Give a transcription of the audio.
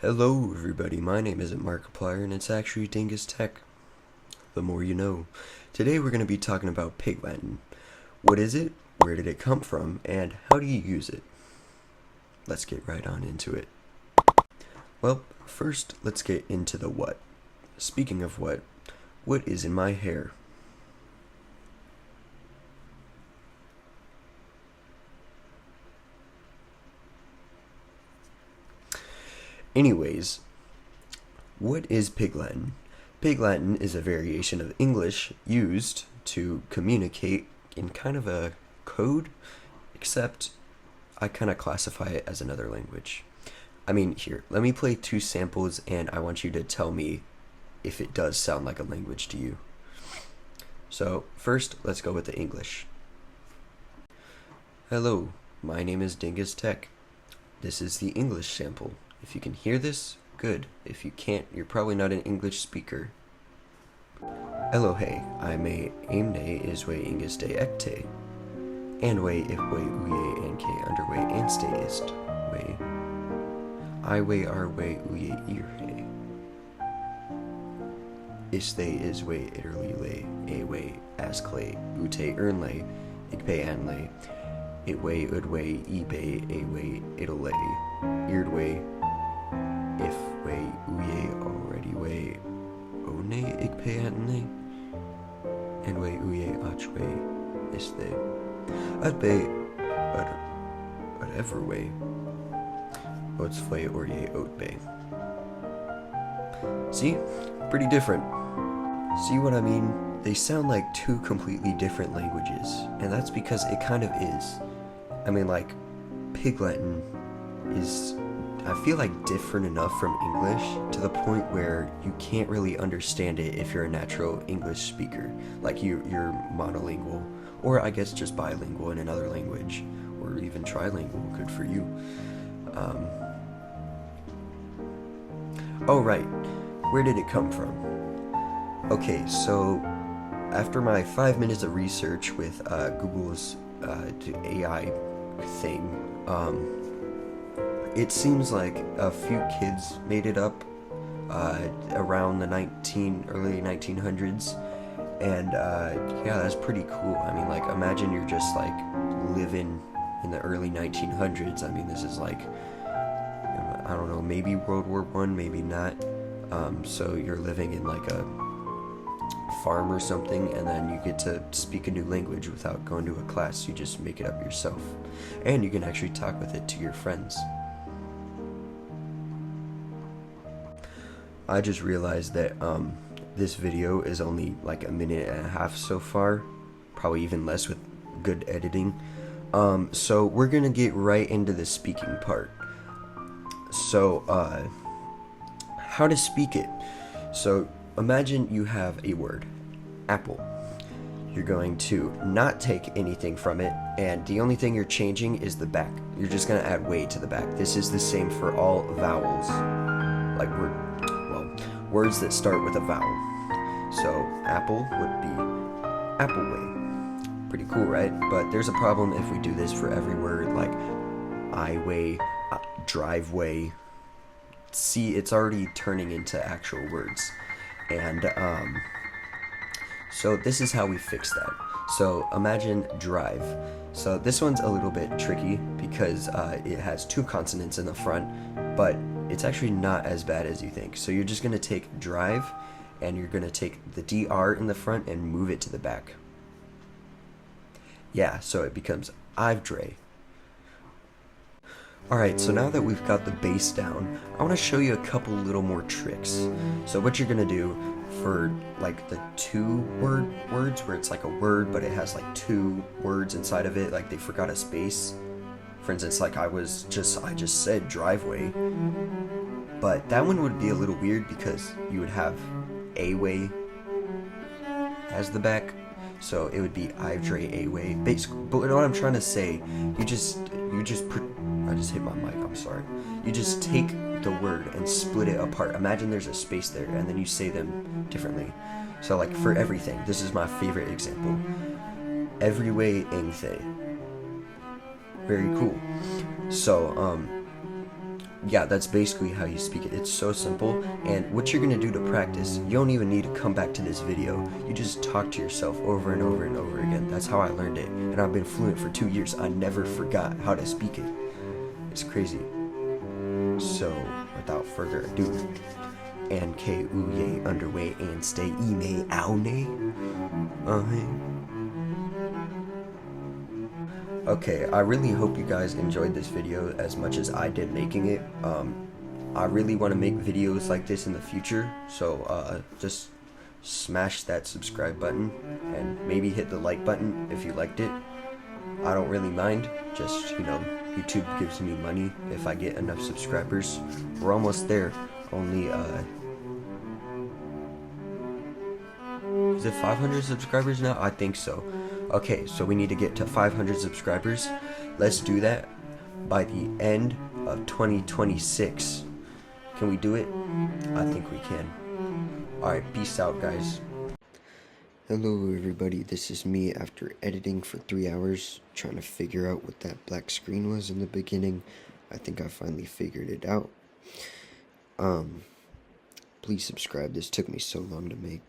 Hello everybody, my name isn't Markiplier and it's actually Dingus Tech. The more you know. Today we're going to be talking about Pig Latin. What is it, where did it come from, and how do you use it? Let's get right on into it. Well, first let's get into the what. Speaking of what is in my hair? Anyways, what is Pig Latin? Pig Latin is a variation of English used to communicate in kind of a code, except I kind of classify it as another language. I mean, here, let me play two samples and I want you to tell me if it does sound like a language to you. So, first, let's go with the English. Hello, my name is Dingus Tech. This is the English sample. If you can hear this, good. If you can't, you're probably not an English speaker. Elohe, I aimne iswe Ingus de ekte. Andwe ifwe uye anke underway anste ist. Way. Iwe arwe uye irhe. Iste iswe iterlile ewe ascle ute ernle igpe anle. Itwe udwe ibe ewe itole. Irdwe if way uye already way one igpe anle. And way uye achwe iste. Adbe whatever way. Otsfle orye otbe. See? Pretty different. See what I mean? They sound like two completely different languages, and that's because it kind of is. I mean, like, Pig Latin is, I feel like, different enough from English to the point where you can't really understand it if you're a natural English speaker. Like, you're monolingual, or I guess just bilingual in another language, or even trilingual, good for you. Oh, right. Where did it come from? Okay, so after my 5 minutes of research with Google's AI thing, it seems like a few kids made it up around the early 1900s, and yeah, that's pretty cool. I mean, like, imagine you're just like living in the early 1900s. I mean, this is like, I don't know, maybe World War I, maybe not. So you're living in like a farm or something, and then you get to speak a new language without going to a class. You just make it up yourself, and you can actually talk with it to your friends. I just realized that this video is only like a minute and a half so far, probably even less with good editing. So we're gonna get right into the speaking part. So how to speak it. So imagine you have a word, apple. You're going to not take anything from it, and the only thing you're changing is the back. You're just going to add way to the back. This is the same for all vowels, like words that start with a vowel. So apple would be appleway. Pretty cool, right? But there's a problem if we do this for every word, like highway, driveway. See, it's already turning into actual words. And so this is how we fix that. So imagine drive. So this one's a little bit tricky because it has two consonants in the front, but it's actually not as bad as you think. So you're just going to take drive, and you're going to take the DR in the front and move it to the back. Yeah, so it becomes I've dre. Alright, so now that we've got the base down, I want to show you a couple little more tricks. So what you're going to do for like the words where it's like a word but it has like two words inside of it, like they forgot a space. For instance, like I just said driveway, but that one would be a little weird because you would have a way as the back. So it would be I've dre a way. Basically, but what I'm trying to say, I just hit my mic, I'm sorry. You just take the word and split it apart. Imagine there's a space there, and then you say them differently. So like for everything, this is my favorite example. Every way ingthe. Very cool. So yeah, that's basically how you speak it. It's so simple. And what you're gonna do to practice, you don't even need to come back to this video. You just talk to yourself over and over and over again. That's how I learned it. And I've been fluent for 2 years. I never forgot how to speak it. It's crazy. So, without further ado, and K Uye underway and stay ime aune. Okay, I really hope you guys enjoyed this video as much as I did making it. I really want to make videos like this in the future, so just smash that subscribe button and maybe hit the like button if you liked it. I don't really mind, just, you know, YouTube gives me money if I get enough subscribers. We're almost there. Only is it 500 subscribers now? I think so. Okay, so we need to get to 500 subscribers. Let's do that by the end of 2026. Can we do it? I think we can. Alright, peace out, guys. Hello everybody, this is me after editing for 3 hours, trying to figure out what that black screen was in the beginning. I think I finally figured it out. Please subscribe, this took me so long to make.